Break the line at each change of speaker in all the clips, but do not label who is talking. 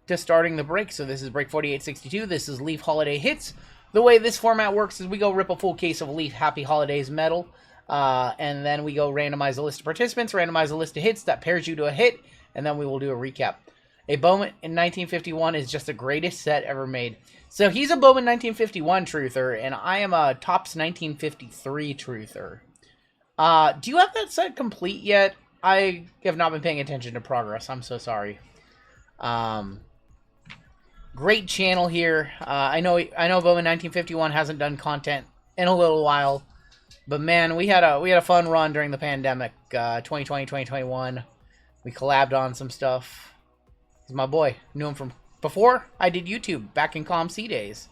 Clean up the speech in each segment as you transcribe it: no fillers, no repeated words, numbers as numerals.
to starting the break. So this is break 4862. This is Leaf Holiday Hits. The way this format works is we go rip a full case of Leaf Happy Holidays metal, and then we go randomize a list of participants, randomize a list of hits that pairs you to a hit, and then we will do a recap. A Bowman in 1951 is just the greatest set ever made. So he's a Bowman 1951 truther, and I am a Topps 1953 truther. Do you have that set complete yet? I have not been paying attention to progress. I'm so sorry. Great channel here. I know Bowman 1951 hasn't done content in a little while, but man, we had a fun run during the pandemic. 2020, 2021. We collabed on some stuff. He's my boy. Knew him from before I did YouTube back in ComC days.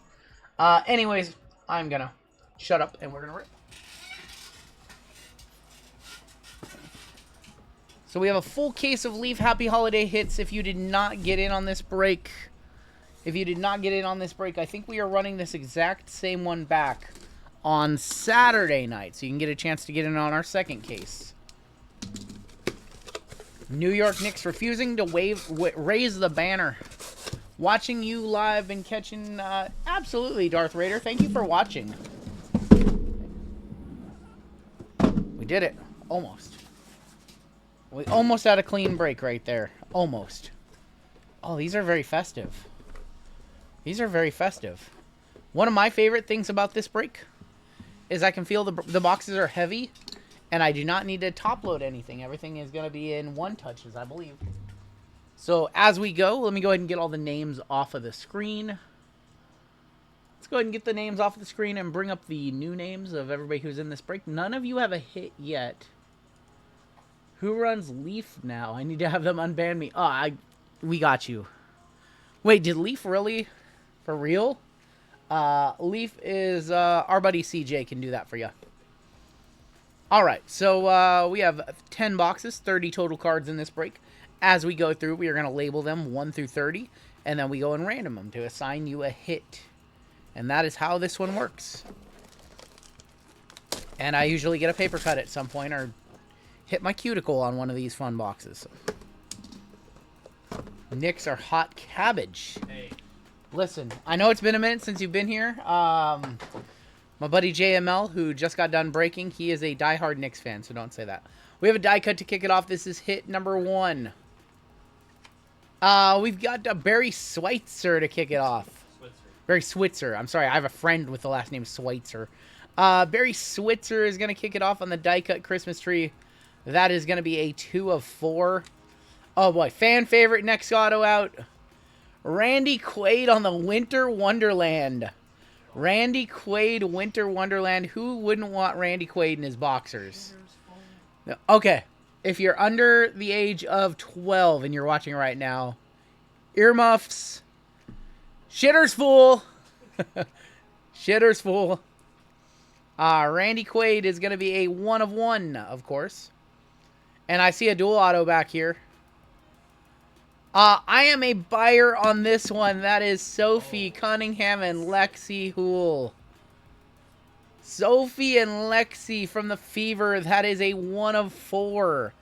Anyways, I'm gonna shut up and we're gonna rip. So we have a full case of Leaf Happy Holiday Hits. If you did not get in on this break, I think we are running this exact same one back on Saturday night. So you can get a chance to get in on our second case. New York Knicks refusing to raise the banner. Watching you live and catching... absolutely, Darth Raider. Thank you for watching. We did it. Almost. We almost had a clean break right there. Almost. Oh, these are very festive. These are very festive. One of my favorite things about this break is I can feel the boxes are heavy, and I do not need to top load anything. Everything is going to be in one touches, I believe. So as we go, let me go ahead and get all the names off of the screen. Let's go ahead and get the names off of the screen and bring up the new names of everybody who's in this break. None of you have a hit yet. Who runs Leaf now? I need to have them unban me. Oh, we got you. Wait, did Leaf really? For real? Leaf is, our buddy CJ can do that for you. Alright, so we have 10 boxes, 30 total cards in this break. As we go through, we are going to label them 1 through 30, and then we go and random them to assign you a hit. And that is how this one works. And I usually get a paper cut at some point, or hit my cuticle on one of these fun boxes. Knicks are hot cabbage.
Hey.
Listen, I know it's been a minute since you've been here. My buddy JML, who just got done breaking, he is a diehard Knicks fan, so don't say that. We have a die cut to kick it off. This is hit number 1. We've got Barry Switzer to kick it off. Barry Switzer. I'm sorry, I have a friend with the last name Switzer. Barry Switzer is going to kick it off on the die cut Christmas tree. That is going to be a 2 of 4. Oh boy, fan favorite next auto out. Randy Quaid on the Winter Wonderland. Randy Quaid, Winter Wonderland. Who wouldn't want Randy Quaid in his boxers? Okay, if you're under the age of 12 and you're watching right now, earmuffs, shitter's full. Shitter's full. Randy Quaid is going to be a 1 of 1, of course. And I see a dual auto back here. I am a buyer on this one. That is Sophie Cunningham and Lexi Hool. Sophie and Lexi from the Fever. That is a 1 of 4.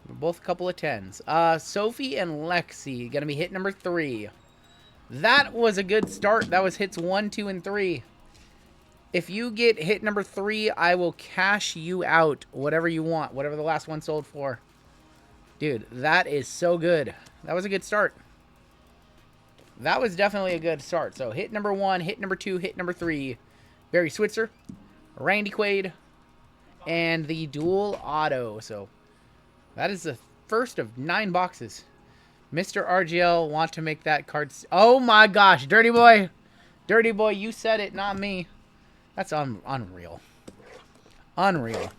Both a couple of 10s. Sophie and Lexi. Going to be hit number 3. That was a good start. That was hits 1, 2, and 3. If you get hit number 3, I will cash you out. Whatever you want. Whatever the last one sold for. Dude, that is so good. That was a good start. That was definitely a good start. So hit number 1, hit number 2, hit number 3. Barry Switzer, Randy Quaid, and the dual auto. So that is the first of 9 boxes. Mr. RGL want to make that card. Oh my gosh, Dirty Boy. Dirty Boy, you said it, not me. That's unreal. Unreal.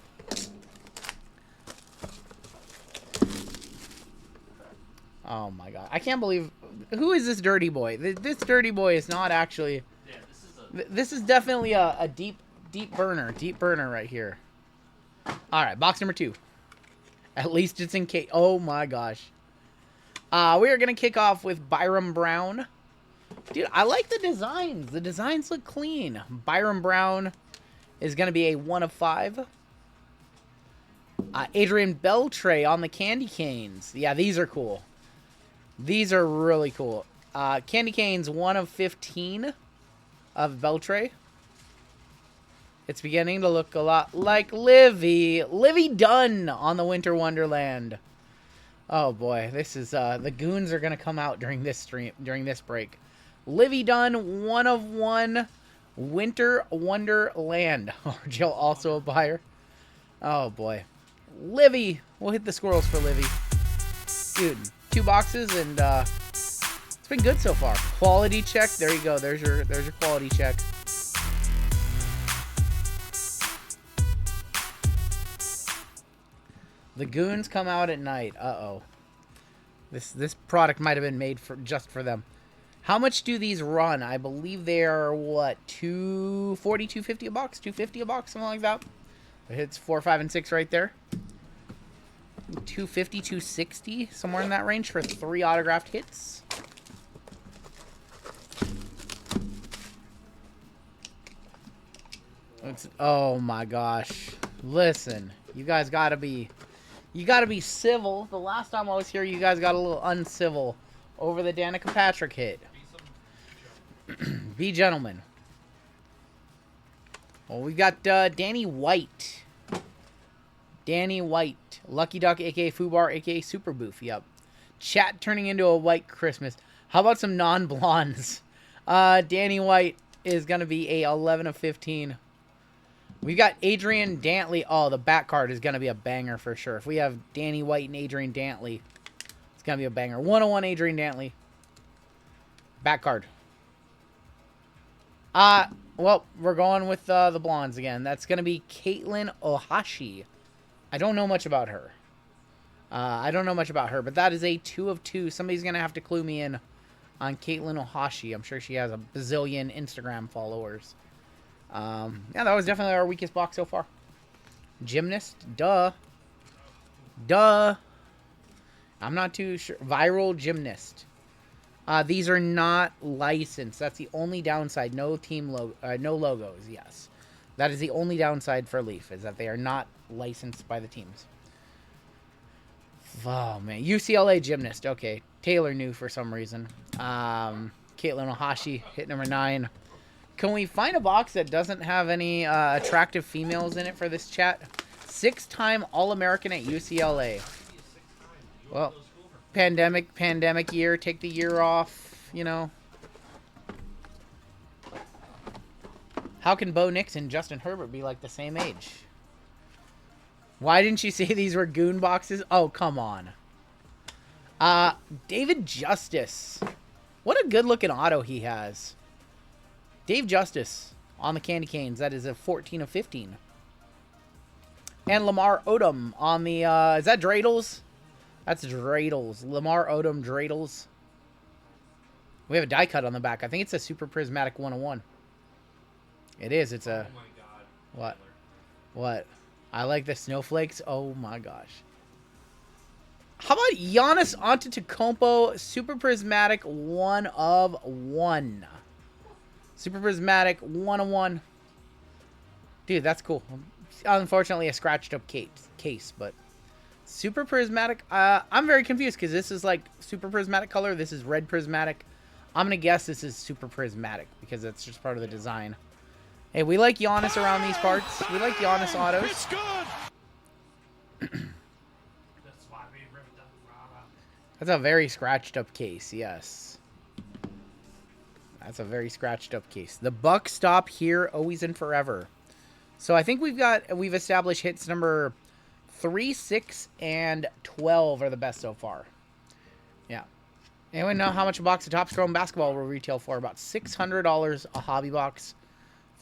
Oh my god. I can't believe... Who is this Dirty Boy? This Dirty Boy is not actually... Yeah, this is definitely a deep burner. Deep burner right here. Alright, box number 2. At least it's in case... Oh my gosh. We are going to kick off with Byram Brown. Dude, I like the designs. The designs look clean. Byram Brown is going to be a 1 of 5. Adrian Beltre on the candy canes. Yeah, these are cool. These are really cool. Candy canes, 1 of 15 of Beltray. It's beginning to look a lot like Livy. Livy Dunn on the Winter Wonderland. Oh boy, this is the goons are gonna come out during this stream, during this break. Livy Dunn, 1 of 1, Winter Wonderland. RGL also a buyer. Oh boy, Livy. We'll hit the squirrels for Livy. Dude, 2 boxes and it's been good so far. Quality check. There you go. There's your quality check. The goons come out at night. Uh-oh. This product might have been made for just for them. How much do these run? I believe they are, what, $240, $250 a box? $250 a box, something like that. It hits 4, 5, and 6 right there. $250, $260, somewhere in that range for 3 autographed hits. Oh my gosh. Listen, you guys gotta be... You gotta be civil. The last time I was here, you guys got a little uncivil over the Danica Patrick hit. Be gentlemen. Well, we got Danny White. Danny White. Lucky Duck, a.k.a. Fubar, a.k.a. Super Boof. Yep. Chat turning into a white Christmas. How about some non-blondes? Danny White is going to be a 11 of 15. We've got Adrian Dantley. Oh, the back card is going to be a banger for sure. If we have Danny White and Adrian Dantley, it's going to be a banger. 101 Adrian Dantley. Back card. Well, we're going with the blondes again. That's going to be Caitlin Ohashi. I don't know much about her. But that is a 2 of 2. Somebody's going to have to clue me in on Caitlin Ohashi. I'm sure she has a bazillion Instagram followers. Yeah, that was definitely our weakest box so far. Gymnast, duh. I'm not too sure. Viral Gymnast. These are not licensed. That's the only downside. No team no logos. Yes, that is the only downside for Leaf, is that they are not licensed by the teams. Oh man, UCLA Gymnast. Okay, Taylor knew for some reason. Caitlin Ohashi, hit number 9. Can we find a box that doesn't have any attractive females in it for this chat? 6-time All-American at UCLA. Well, pandemic year. Take the year off, you know. How can Bo Nix and Justin Herbert be like the same age? Why didn't you say these were goon boxes? Oh, come on. David Justice. What a good-looking auto he has. Dave Justice on the Candy Canes. That is a 14 of 15. And Lamar Odom on the... is that Dreidels? That's Dreidels. Lamar Odom Dreidels. We have a die cut on the back. I think it's a Super Prismatic 101. It is. It's a... Oh my God. What? What? I like the snowflakes. Oh my gosh. How about Giannis Antetokounmpo Super Prismatic 1 of 1? Super Prismatic 101. Dude, that's cool. Unfortunately, a scratched up case, but Super Prismatic. I'm very confused because this is like Super Prismatic color. This is red Prismatic. I'm going to guess this is Super Prismatic because that's just part of the design. Hey, we like Giannis around these parts. We like Giannis autos. It's good. That's a very scratched up case, yes. That's a very scratched up case. The buck stop here, always and forever. So I think we've established hits number 3, 6, and 12 are the best so far. Yeah. Anyone know how much a box of Topps Chrome basketball will retail for? About $600 a hobby box,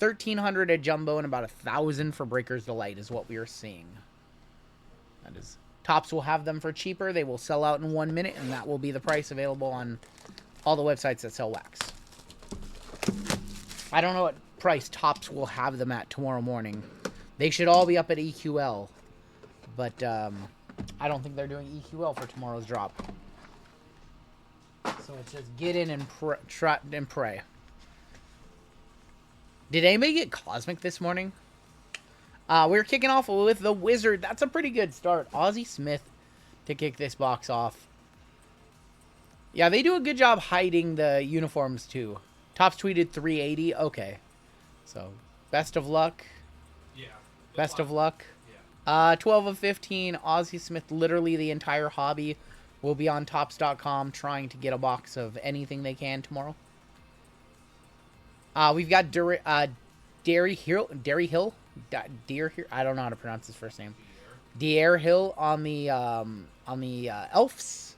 $1,300 at jumbo, and about $1,000 for Breaker's Delight is what we are seeing. That is, Topps will have them for cheaper. They will sell out in 1 minute, and that will be the price available on all the websites that sell wax. I don't know what price Topps will have them at tomorrow morning. They should all be up at EQL, but I don't think they're doing EQL for tomorrow's drop. So it's just get in and pray. Did anybody get Cosmic this morning? We're kicking off with the Wizard. That's a pretty good start. Ozzie Smith to kick this box off. Yeah, they do a good job hiding the uniforms, too. Tops tweeted 380. Okay. So, best of luck.
Yeah.
Best of luck.
Yeah.
12 of 15. Ozzie Smith, literally the entire hobby, will be on Tops.com trying to get a box of anything they can tomorrow. We've got Derry Hill. I don't know how to pronounce his first name. Dier Hill on the Elves.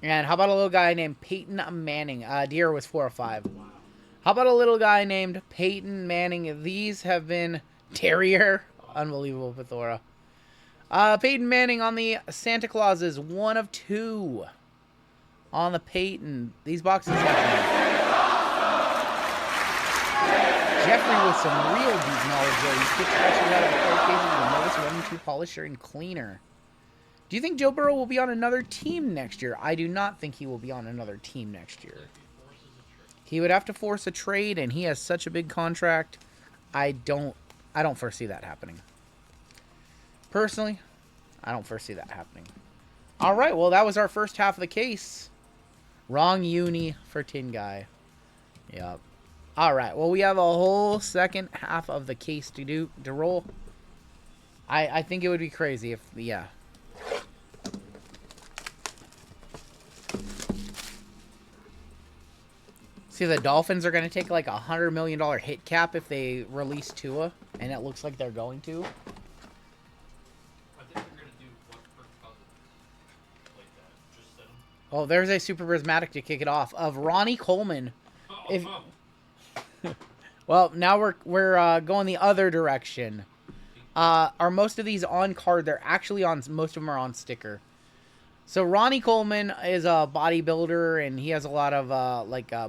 And how about a little guy named Peyton Manning? Dier was 4 or 5.
Wow.
How about a little guy named Peyton Manning? These have been Terrier. Unbelievable, Pithora. Peyton Manning on the Santa Clauses. 1 of 2. On the Peyton. These boxes have been... Jeffrey with some real deep knowledge there. You skip questions out of the card cases and notice running to polisher and cleaner. Do you think Joe Burrow will be on another team next year? I do not think he will be on another team next year. He would have to force a trade, and he has such a big contract. I don't foresee that happening. Personally, I don't foresee that happening. All right, well, that was our first half of the case. Wrong uni for Tin Guy. Yep. All right, well, we have a whole second half of the case to roll. I think it would be crazy if, yeah. See, the Dolphins are going to take like $100 million hit cap if they release Tua, and it looks like they're going to.
I think they're going to do what Kirk Cousins like that. Just set him.
Oh, there's a super prismatic to kick it off of Ronnie Coleman. If well, now we're going the other direction. Are most of these on card? They're actually on. Most of them are on sticker. So Ronnie Coleman is a bodybuilder, and he has a lot of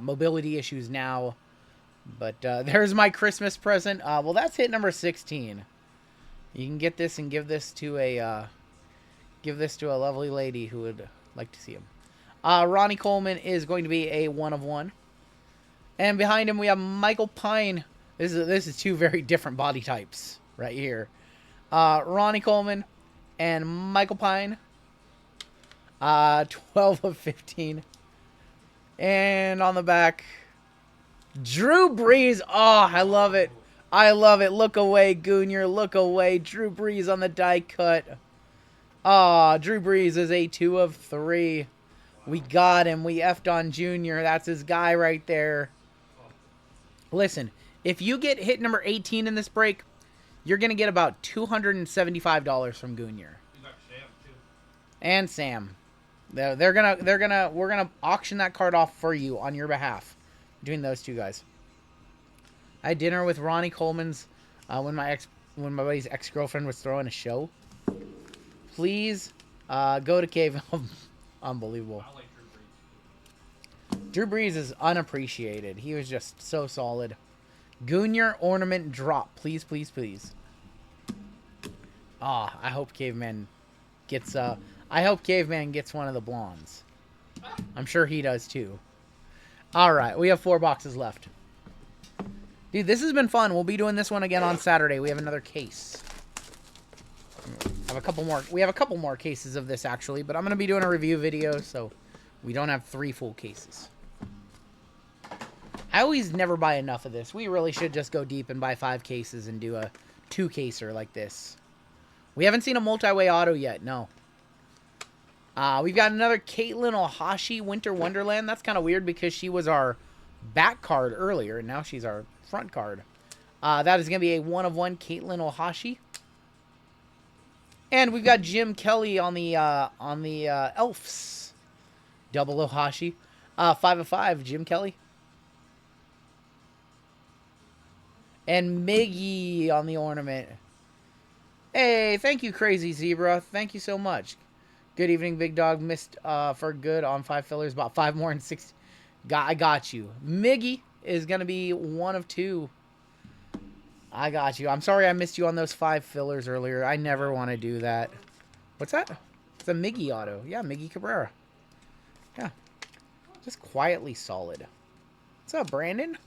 mobility issues now. But there's my Christmas present. Well, that's hit number 16. You can get this and give this to a lovely lady who would like to see him. Ronnie Coleman is going to be a 1 of 1. And behind him we have Michael Pine. This is 2 very different body types right here. Ronnie Coleman and Michael Pine. 12 of 15. And on the back, Drew Brees. Oh, I love it. I love it. Look away, Goonier. Look away. Drew Brees on the die cut. Ah, Drew Brees is a 2 of 3. We got him. We effed on Junior. That's his guy right there. Listen, if you get hit number 18 in this break, you're going to get about $275 from Goonier.
You got Sam, too.
And Sam. We're gonna auction that card off for you on your behalf between those 2 guys. I had dinner with Ronnie Coleman's when my buddy's ex-girlfriend was throwing a show. Please go to Cave. Unbelievable.
I like
Drew Brees is unappreciated. He was just so solid. Goonier ornament drop, please, please, please. Ah, I hope Caveman gets one of the blondes. I'm sure he does too. All right, we have 4 boxes left. Dude, this has been fun. We'll be doing this one again on Saturday. We have another case. We have a couple more cases of this actually, but I'm going to be doing a review video, so we don't have 3 full cases. I always never buy enough of this. We really should just go deep and buy 5 cases and do a 2-caser like this. We haven't seen a multi-way auto yet, no. We've got another Caitlin Ohashi Winter Wonderland. That's kind of weird because she was our back card earlier, and now she's our front card. That is going to be a 1 of 1 Caitlin Ohashi. And we've got Jim Kelly on the Elfs. Double Ohashi. 5 of 5, Jim Kelly. And Miggy on the ornament. Hey, thank you, Crazy Zebra. Thank you so much. Good evening, Big Dog. Missed for good on 5 fillers. About 5 more and 6. I got you. Miggy is going to be 1 of 2. I got you. I'm sorry I missed you on those 5 fillers earlier. I never want to do that. What's that? It's a Miggy auto. Yeah, Miggy Cabrera. Yeah. Just quietly solid. What's up, Brandon?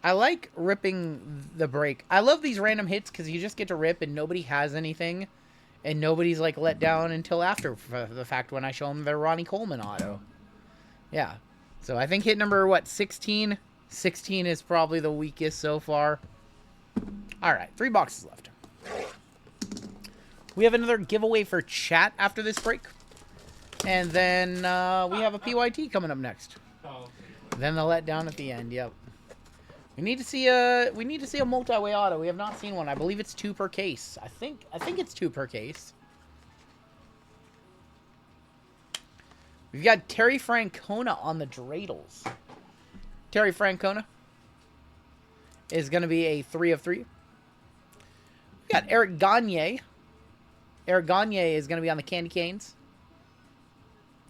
I like ripping the break. I love these random hits because you just get to rip and nobody has anything. And nobody's like let down until after the fact when I show them their Ronnie Coleman auto. Yeah. So I think hit number, what, 16? 16 is probably the weakest so far. All right, 3 boxes left. We have another giveaway for chat after this break. And then we have a PYT coming up next. Then the letdown at the end, yep. We need to see a multi-way auto. We have not seen one. I believe it's 2 per case. I think it's 2 per case. We've got Terry Francona on the dreidels. Terry Francona is going to be a 3 of 3. We got Eric Gagne. Eric Gagne is going to be on the Candy Canes.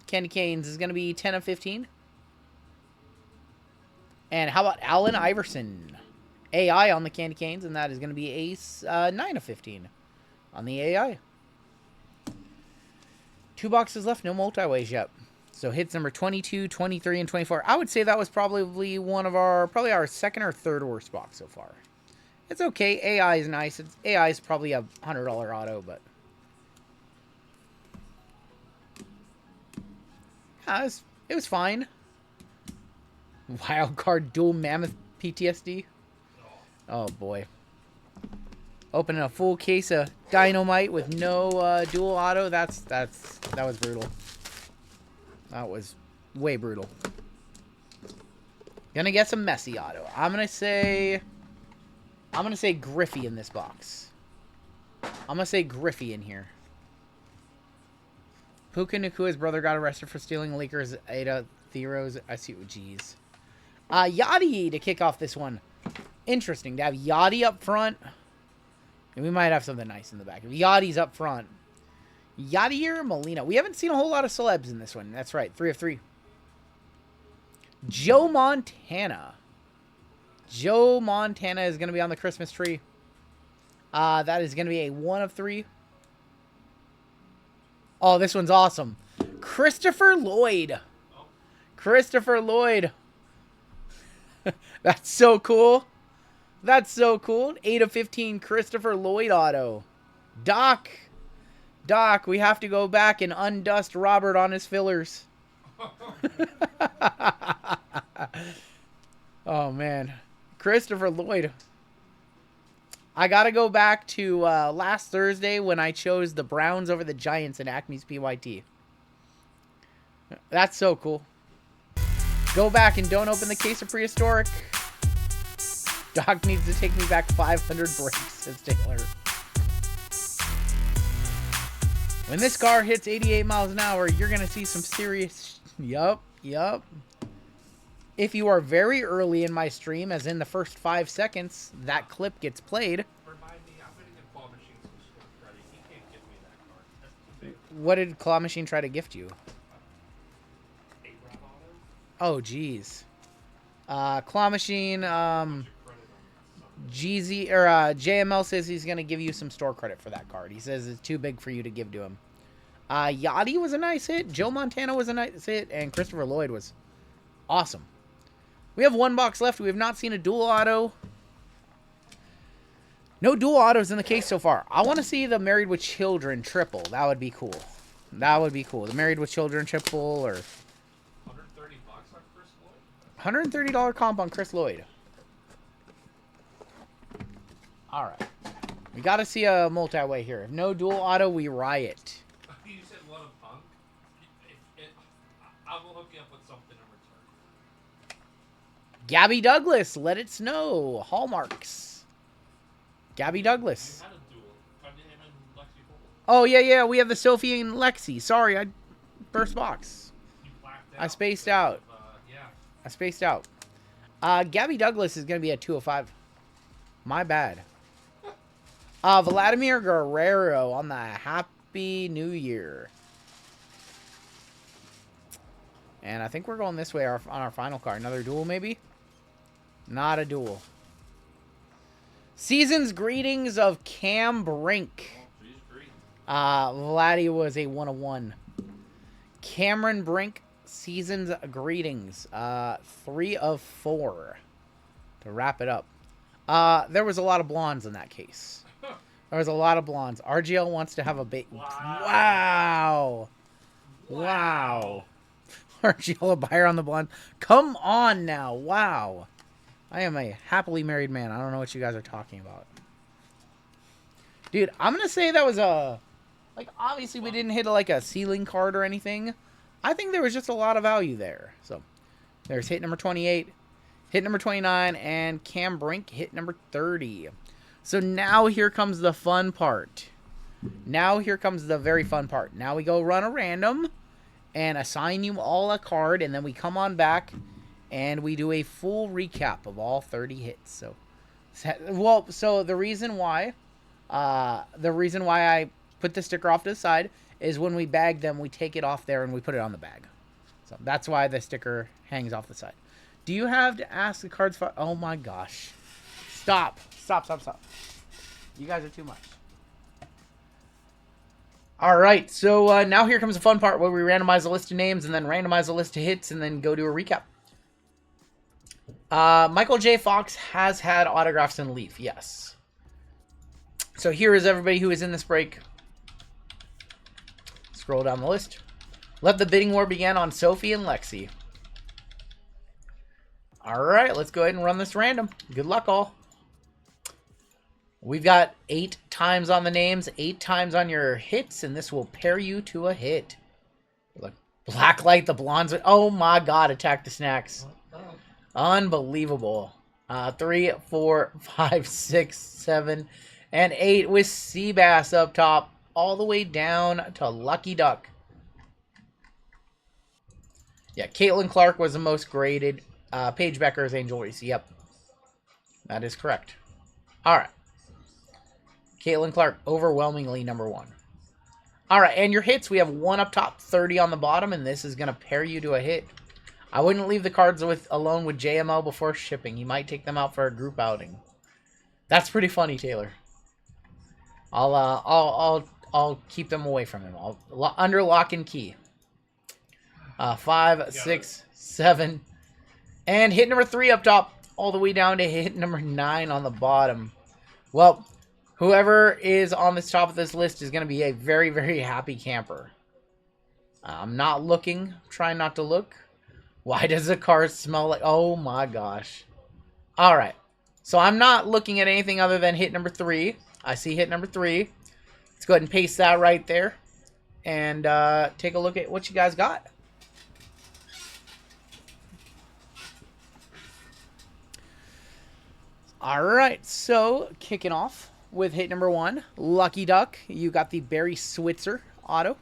Candy Canes is going to be 10 of 15. And how about Allen Iverson? AI on the Candy Canes, and that is going to be a 9 of 15 on the AI. 2 boxes left, no multi-ways yet. So hits number 22, 23, and 24. I would say that was probably probably our second or third worst box so far. It's okay. AI is nice. AI is probably a $100 auto, but yeah, it was fine. Wild card dual mammoth PTSD. Oh boy. Opening a full case of dynamite with no dual auto. That was brutal. That was way brutal. Gonna get some messy auto. I'm gonna say Griffey in this box. I'm gonna say Griffey in here. Puka Nakua's brother got arrested for stealing Lakers Ada Theros. I see. Jeez. Yachty to kick off this one. Interesting to have Yachty up front. And we might have something nice in the back. If Yachty's up front. Yadier Molina. We haven't seen a whole lot of celebs in this one. That's right. 3 of 3. Joe Montana. Joe Montana is going to be on the Christmas tree. That is going to be a 1 of 3. Oh, this one's awesome. Christopher Lloyd. Christopher Lloyd. That's so cool. That's so cool. 8 of 15 Christopher Lloyd auto. Doc, we have to go back and undust Robert on his fillers. Oh, man. Christopher Lloyd. I got to go back to last Thursday when I chose the Browns over the Giants in Acme's PYT. That's so cool. Go back and don't open the case of prehistoric. Doc needs to take me back 500 breaks, says Taylor. When this car hits 88 miles an hour, you're going to see some serious... Yup. If you are very early in my stream, as in the first 5 seconds, that clip gets played.
Remind me, I'm going to get Claw Machine some store credit. He can't give me that card. That's too big.
What did Claw Machine try to gift you?
A-Rod auto?
Oh, jeez. Claw Machine, GZ, or JML says he's going to give you some store credit for that card. He says it's too big for you to give to him. Yachty was a nice hit. Joe Montana was a nice hit. And Christopher Lloyd was awesome. We have 1 box left. We have not seen a dual auto. No dual autos in the case so far. I want to see the Married with Children triple. That would be cool. That would be cool. The Married with Children triple or...
$130 on Chris Lloyd?
$130 comp on Chris Lloyd. All right. We got to see a multi-way here. If no dual auto, we riot.
You said love of punk? I will hook you up with something in return.
Gabby Douglas, let it snow. Hallmarks. Gabby Douglas.
You had a duel. Tried to him and Lexi Cole.
Oh, yeah. We have the Sophie and Lexi. Sorry, first box.
You blacked out.
I spaced out.
Yeah.
I spaced out. Gabby Douglas is going to be a 205. My bad. Vladimir Guerrero on the Happy New Year. And I think we're going this way on our final card. Another duel, maybe? Not a duel. Season's greetings of Cam Brink. Vladdy was a 101. Cameron Brink, season's greetings. 3 of 4 to wrap it up. There was a lot of blondes in that case. There's a lot of blondes. RGL wants to have a bait.
Wow.
Wow. RGL a buyer on the blonde. Come on now. Wow. I am a happily married man. I don't know what you guys are talking about. Dude, I'm going to say that was a... Like, obviously we didn't hit like a ceiling card or anything. I think there was just a lot of value there. So, there's hit number 28, hit number 29, and Cam Brink hit number 30. So now here comes the fun part. Now here comes the very fun part. Now we go run a random and assign you all a card, and then we come on back and we do a full recap of all 30 hits. So, so the reason why I put the sticker off to the side is when we bag them, we take it off there and we put it on the bag. So that's why the sticker hangs off the side. Do you have to ask the cards for... Oh my gosh. Stop. Stop. You guys are too much. Alright, so now here comes the fun part where we randomize a list of names and then randomize a list of hits and then go do a recap. Michael J. Fox has had autographs in Leaf, yes. So here is everybody who is in this break. Scroll down the list. Let the bidding war begin on Sophie and Lexi. Alright, let's go ahead and run this random. Good luck, all. We've got 8 times on the names, 8 times on your hits, and this will pair you to a hit. Look, Blacklight, the blondes. Oh my god, attack the snacks. Unbelievable. 3, 4, 5, 6, 7, and 8 with Seabass up top, all the way down to Lucky Duck. Yeah, Caitlin Clark was the most graded. Paige Becker is Angel Reese. Yep. That is correct. Alright. Caitlin Clark, overwhelmingly number 1. Alright, and your hits, we have 1 up top, 30 on the bottom, and this is going to pair you to a hit. I wouldn't leave the cards alone with JML before shipping. You might take them out for a group outing. That's pretty funny, Taylor. I'll keep them away from him. Under lock and key. 5, 6, 7, and hit number 3 up top, all the way down to hit number 9 on the bottom. Well, whoever is on the top of this list is going to be a very, very happy camper. I'm not looking. Trying not to look. Why does the car smell like... Oh my gosh. Alright. So I'm not looking at anything other than hit number 3. I see hit number 3. Let's go ahead and paste that right there. And take a look at what you guys got. Alright, so kicking off with hit number 1, Lucky Duck. You got the Barry Switzer auto.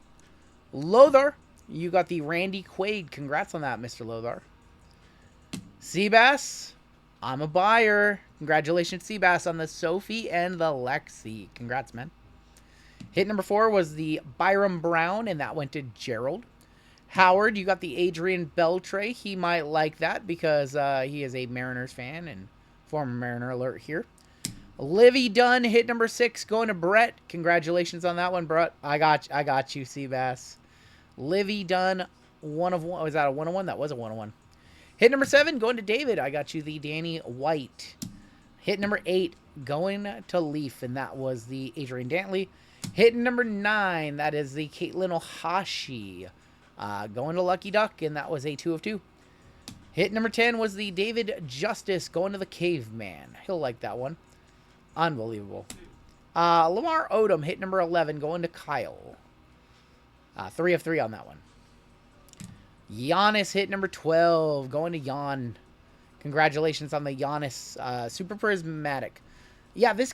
Lothar, you got the Randy Quaid. Congrats on that, Mr. Lothar. Seabass, I'm a buyer. Congratulations, Seabass, on the Sophie and the Lexi. Congrats, man. Hit number 4 was the Byram Brown, and that went to Gerald. Howard, you got the Adrian Beltre. He might like that because he is a Mariners fan and former Mariner alert here. Livy Dunn, hit number 6, going to Brett. Congratulations on that one, Brett. I got you, Seabass. Livy Dunn, 1 of 1. Was that a 1-1? That was a 1-1. Hit number 7, going to David. I got you the Danny White. Hit number 8, going to Leaf, and that was the Adrian Dantley. Hit number 9, that is the Caitlin Ohashi. Going to Lucky Duck, and that was a 2 of 2. Hit number 10 was the David Justice, going to the Caveman. He'll like that one. Unbelievable. Lamar Odom, hit number 11, going to Kyle. 3 of 3 on that one. Giannis, hit number 12, going to Jan. Congratulations on the Giannis Super Prismatic. Yeah, this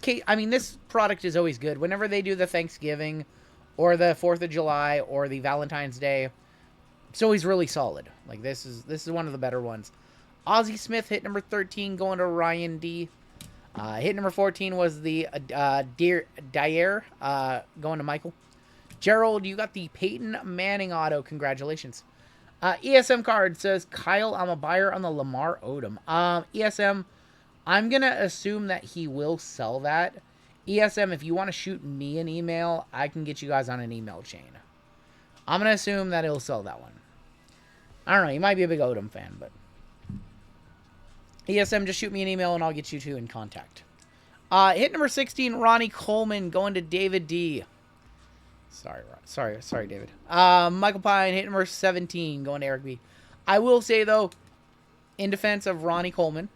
product is always good. Whenever they do the Thanksgiving or the 4th of July or the Valentine's Day, it's always really solid. Like, this is one of the better ones. Ozzie Smith, hit number 13, going to Ryan D. Hit number 14 was the Dyer, going to Michael. Gerald, you got the Peyton Manning auto. Congratulations. ESM card says, Kyle, I'm a buyer on the Lamar Odom. ESM, I'm going to assume that he will sell that. ESM, if you want to shoot me an email, I can get you guys on an email chain. I'm going to assume that he'll sell that one. I don't know. You might be a big Odom fan, but... ESM, just shoot me an email and I'll get you two in contact. Hit number 16, Ronnie Coleman going to David D. Sorry, David. Michael Pine, hit number 17, going to Eric B. I will say, though, in defense of Ronnie Coleman,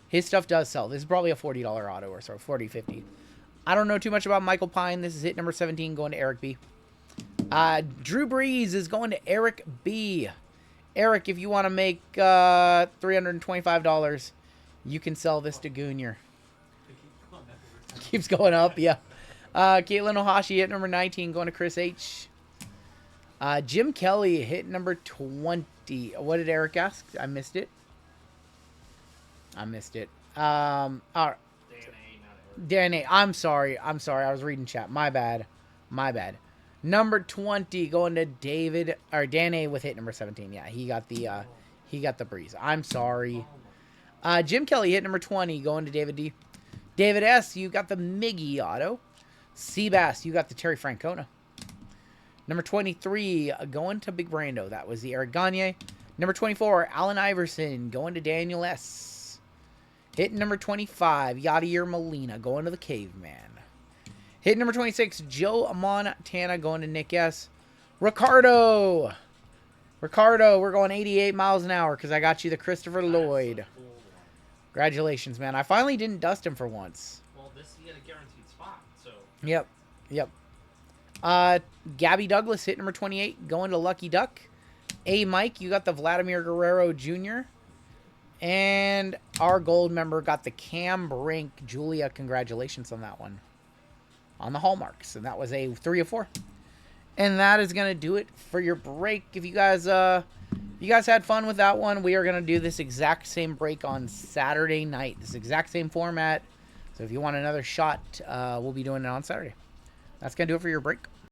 his stuff does sell. This is probably a $40 auto or so, 40, 50. I don't know too much about Michael Pine. This is hit number 17, going to Eric B. Drew Brees is going to Eric B. Eric, if you want to make $325, you can sell this to Goonier. Keeps going up, yeah. Caitlin Ohashi, hit number 19, going to Chris H. Jim Kelly, hit number 20. What did Eric ask? I missed it. All right. Dan A. I'm sorry. I was reading chat. My bad. Number 20 going to David or Dan A with hit number 17. Yeah, he got the breeze. I'm sorry. Jim Kelly, hit number 20, going to David D. David S, you got the Miggy auto. Seabass, you got the Terry Francona. Number 23, going to Big Brando. That was the Eric Gagne. Number 24, Allen Iverson, going to Daniel S. Hit number 25, Yadier Molina, going to the Caveman. Hit number 26, Joe Montana, going to Nick S. Ricardo, we're going 88 miles an hour because I got you the Christopher Lloyd. Congratulations, man. I finally didn't dust him for once.
Well, this you get a guaranteed spot, so.
Yep. Gabby Douglas, hit number 28, going to Lucky Duck. A Mike, you got the Vladimir Guerrero Jr. And our gold member got the Cam Brink. Julia, congratulations on that one. On the Hallmarks. And that was a 3 of 4. And that is going to do it for your break. If you guys had fun with that one, we are going to do this exact same break on Saturday night. This exact same format. So if you want another shot, we'll be doing it on Saturday. That's going to do it for your break.